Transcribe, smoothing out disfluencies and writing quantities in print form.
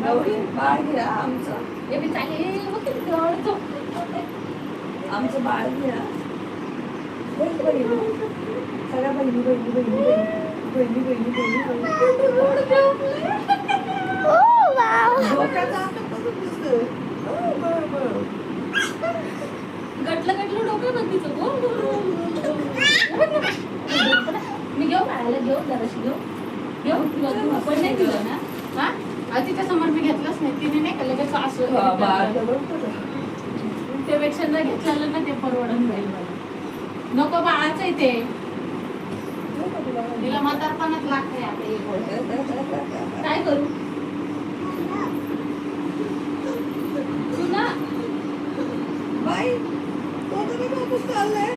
गौरी बाळ घ्या आमचं. हे बी चालेल बघ किती जवळ झोपते. आमचं बाळ घ्या. सगळ्या बहिणी बहिणी बहिणी बहिणी बहिणी बहिणी गटलं गटलं डोकं बघ तिचं. मी घेऊ बाळाला घेऊ जराशी घेऊ पण नाही दिलं ना. हा तिच्या समोर मी घेतलंच नाही. तिने नाही का लगेच असं त्यापेक्षा न घेतलेलं ना ते परवडून जाईल मला. नको बाळाचं इथे तिला म्हातारपणात लागते आता एक वर्ष. काय करू तू ना बाई तो तर चाललंय.